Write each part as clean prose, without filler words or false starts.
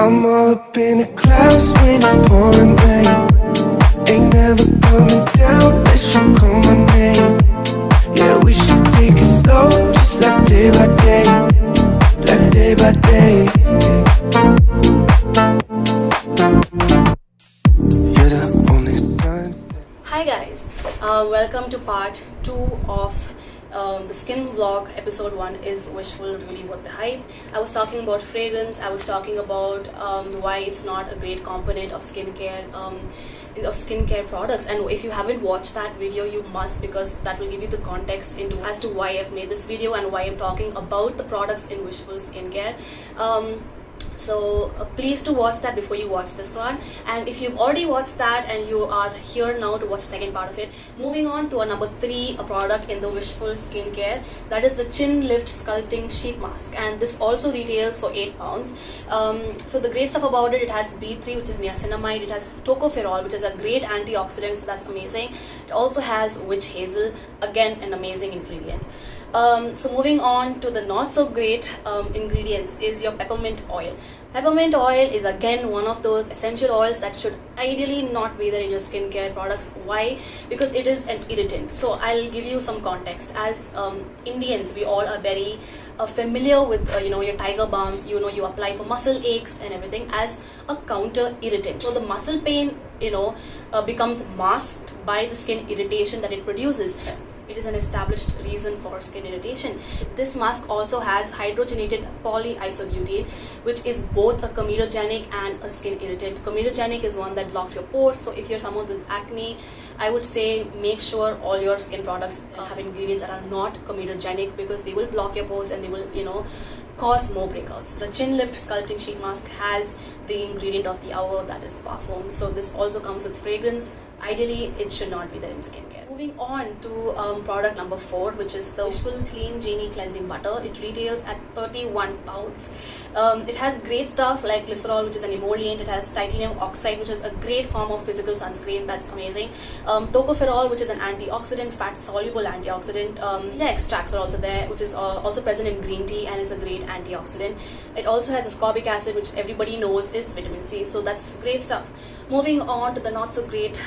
I'm all up in the clouds when it's pouring rain. Ain't never coming down unless you call my name. Yeah, we should take it slow, just like day by day. Like day by day. You're the only sunset. Hi guys, welcome to part 2 of the skin vlog. Episode 1 is wishful, really what the hype. I was talking about fragrance, I was talking about why it's not a great component of skincare products, and if you haven't watched that video you must, because that will give you the context into as to why I've made this video and why I'm talking about the products in wishful skincare. So please to watch that before you watch this one, and if you've already watched that and you are here now to watch the second part of it, moving on to our number 3 product in the wishful skincare, that is the Chin Lift Sculpting Sheet Mask, and this also retails for £8. So the great stuff about it has B3, which is niacinamide, it has tocopherol, which is a great antioxidant, so that's amazing. It also has witch hazel, again an amazing ingredient. So moving on to the not so great ingredients is your peppermint oil. Peppermint oil is again one of those essential oils that should ideally not be there in your skincare products. Why? Because it is an irritant. So I'll give you some context. As Indians, we all are very familiar with your Tiger Balm. You apply for muscle aches and everything as a counter irritant. So the muscle pain becomes masked by the skin irritation that it produces. It is an established reason for skin irritation. This mask also has hydrogenated polyisobutene, which is both a comedogenic and a skin irritant. Comedogenic is one that blocks your pores, so if you're someone with acne, I would say make sure all your skin products have ingredients that are not comedogenic, because they will block your pores and they will cause more breakouts. The Chin Lift Sculpting Sheet Mask has the ingredient of the hour, that is parfum. So this also comes with fragrance. Ideally, it should not be there in skincare. Moving on to product number 4, which is the Wishful Clean Genie Cleansing Butter. It retails at £31. It has great stuff like glycerol, which is an emollient. It has titanium oxide, which is a great form of physical sunscreen. That's amazing. Tocopherol, which is an antioxidant, fat-soluble antioxidant. Extracts are also there, which is also present in green tea, and is a great antioxidant. It also has ascorbic acid, which everybody knows is vitamin C. So that's great stuff. Moving on to the not so great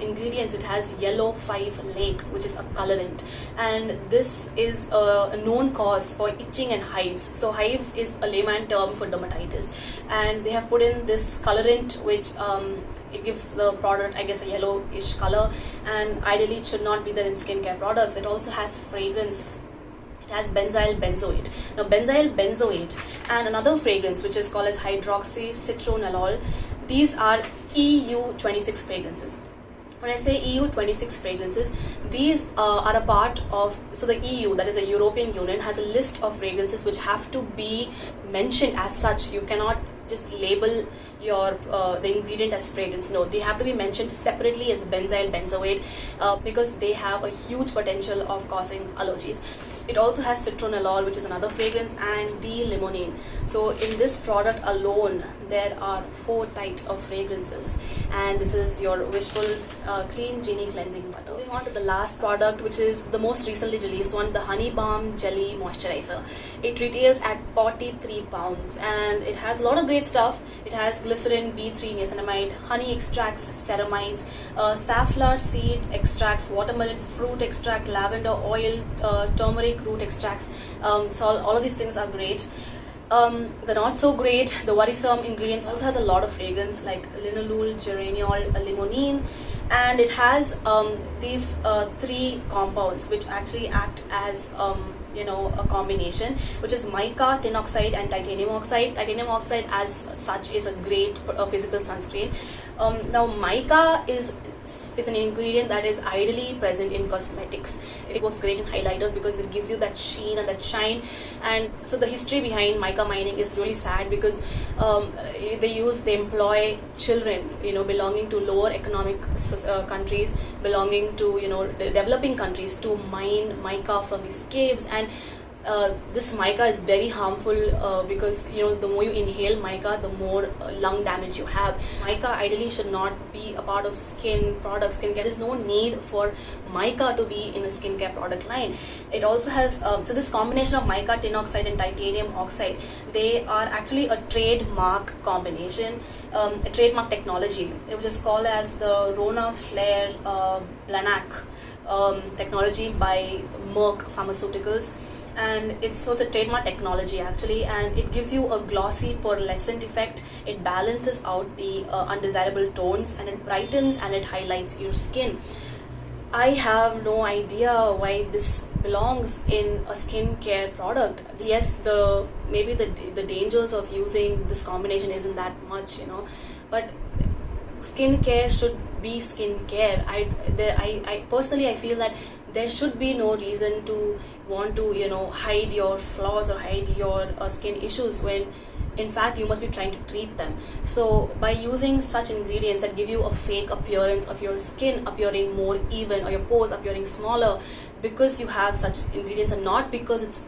ingredients, it has yellow 5-lake, which is a colorant, and this is a known cause for itching and hives. So hives is a layman term for dermatitis, and they have put in this colorant, which it gives the product, I guess, a yellowish color, and ideally it should not be there in skincare products. It also has fragrance. It has benzyl benzoate. Now benzyl benzoate and another fragrance which is called as hydroxycitronellol, these are EU 26 fragrances. When I say EU 26 fragrances, these are a part of, so the EU, that is the European Union, has a list of fragrances which have to be mentioned as such. You cannot just label your the ingredient as fragrance. No, they have to be mentioned separately as benzyl benzoate, because they have a huge potential of causing allergies. It also has citronellol, which is another fragrance, and D-limonene. So in this product alone, there are 4 types of fragrances, and this is your Wishful Clean Genie Cleansing Butter. Moving on to the last product, which is the most recently released one, the Honey Balm Jelly Moisturizer. It retails at £43, and it has a lot of great stuff. It has glycerin, B3, niacinamide, honey extracts, ceramides, safflower seed extracts, watermelon fruit extract, lavender oil, turmeric root extracts. So all of these things are great. The not so great, the worrisome ingredients, also has a lot of fragrance like linalool, geraniol, limonene, and it has these 3 compounds which actually act as a combination, which is mica, tin oxide, and titanium oxide. Titanium oxide as such is a great physical sunscreen. Now mica is an ingredient that is ideally present in cosmetics. It works great in highlighters because it gives you that sheen and that shine. And so the history behind mica mining is really sad, because they employ children belonging to lower economic countries, belonging to developing countries, to mine mica from these caves. And this mica is very harmful because the more you inhale mica, the more lung damage you have. Mica ideally should not be a part of skin products. Skincare. There is no need for mica to be in a skincare product line. It also has so this combination of mica, tin oxide and titanium oxide, they are actually a trademark combination, a trademark technology, which is called as the Rona Flair Blanac technology by Merck Pharmaceuticals. And it's a trademark technology actually, and it gives you a glossy pearlescent effect. It balances out the undesirable tones, and it brightens and it highlights your skin. I have no idea why this belongs in a skincare product. Yes, maybe the dangers of using this combination isn't that much, but skincare should be skincare. I personally I feel that there should be no reason to want to hide your flaws or hide your skin issues, when in fact you must be trying to treat them. So by using such ingredients that give you a fake appearance of your skin appearing more even or your pores appearing smaller, because you have such ingredients and not because it's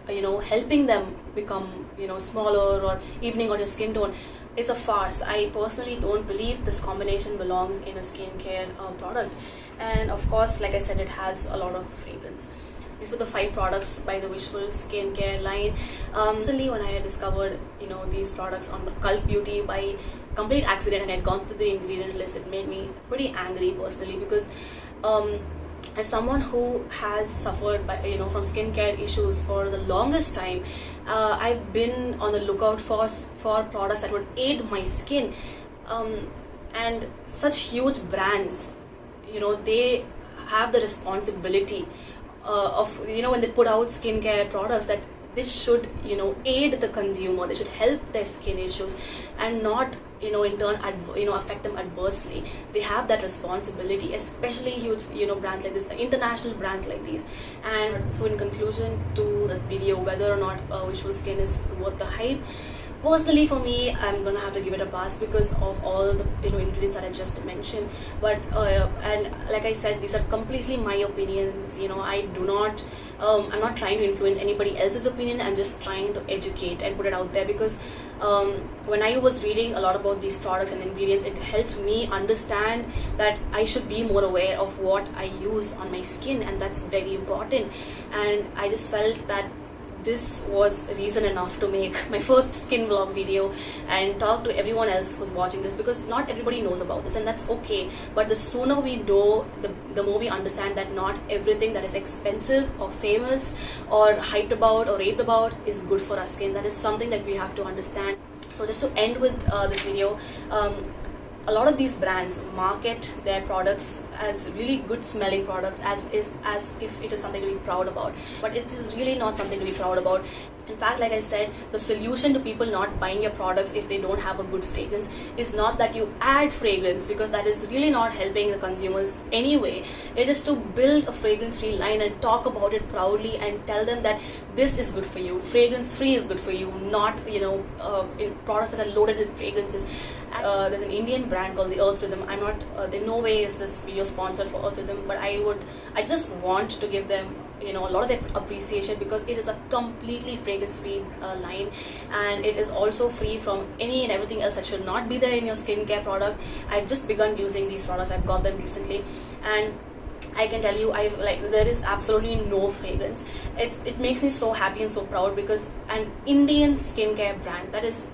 helping them become smaller or evening on your skin tone, it's a farce. I personally don't believe this combination belongs in a skincare product. And of course, like I said, it has a lot of fragrance. These were the 5 products by the Wishful Skincare line. Recently, when I had discovered these products on Cult Beauty by complete accident and I had gone through the ingredient list, it made me pretty angry personally, because as someone who has suffered from skincare issues for the longest time, I've been on the lookout for products that would aid my skin, and such huge brands, they have the responsibility of when they put out skincare products, that this should aid the consumer. They should help their skin issues and not in turn affect them adversely. They have that responsibility, especially huge brands like this, international brands like these. And so in conclusion to the video, whether or not Wishful Skin is worth the hype, personally for me, I'm gonna have to give it a pass because of all the ingredients that I just mentioned. But and like I said, these are completely my opinions. I do not I'm not trying to influence anybody else's opinion. I'm just trying to educate and put it out there, because when I was reading a lot about these products and ingredients, it helped me understand that I should be more aware of what I use on my skin, and that's very important. And I just felt that this was reason enough to make my first skin vlog video and talk to everyone else who's watching this, because not everybody knows about this, and that's okay. But the sooner we know, the more we understand that not everything that is expensive or famous or hyped about or raved about is good for our skin. That is something that we have to understand. So just to end with this video, a lot of these brands market their products as really good smelling products, as if it is something to be proud about, but it is really not something to be proud about. In fact, like I said, the solution to people not buying your products if they don't have a good fragrance is not that you add fragrance, because that is really not helping the consumers anyway. It is to build a fragrance-free line and talk about it proudly and tell them that this is good for you. Fragrance-free is good for you, not in products that are loaded with fragrances. There's an Indian brand called the Earth Rhythm. I'm not in no way is this video sponsored for Earth Rhythm, but I just want to give them a lot of their appreciation, because it is a completely fragrance-free line, and it is also free from any and everything else that should not be there in your skincare product. I've just begun using these products. I've got them recently, and I can tell you, there is absolutely no fragrance. It makes me so happy and so proud, because an Indian skincare brand that is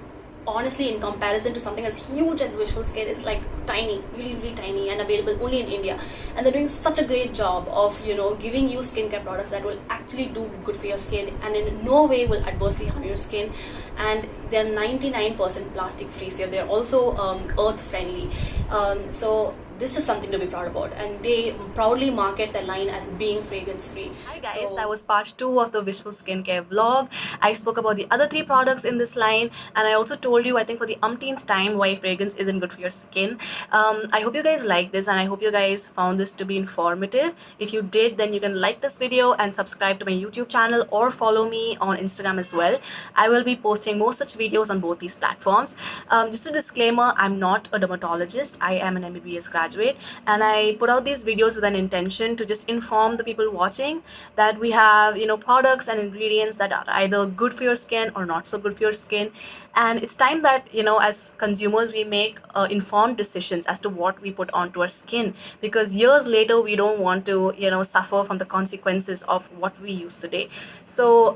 honestly, in comparison to something as huge as Wishful Skin, is like tiny, really, really tiny, and available only in India. And they're doing such a great job of giving you skincare products that will actually do good for your skin and in no way will adversely harm your skin. And they're 99% plastic free, so they're also earth friendly. So this is something to be proud about, and they proudly market their line as being fragrance free. Hi guys, that was part 2 of the Wishful Skincare vlog. I spoke about the other 3 products in this line, and I also told you, I think for the umpteenth time, why fragrance isn't good for your skin. I hope you guys like this, and I hope you guys found this to be informative. If you did, then you can like this video and subscribe to my YouTube channel or follow me on Instagram as well. I will be posting more such videos on both these platforms. Just a disclaimer, I'm not a dermatologist. I am an MBBS graduate, graduate, and I put out these videos with an intention to just inform the people watching that we have, you know, products and ingredients that are either good for your skin or not so good for your skin. And it's time that, you know, as consumers, we make informed decisions as to what we put onto our skin, because years later we don't want to, you know, suffer from the consequences of what we use today. So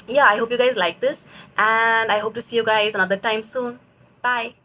yeah, I hope you guys like this, and I hope to see you guys another time soon. Bye.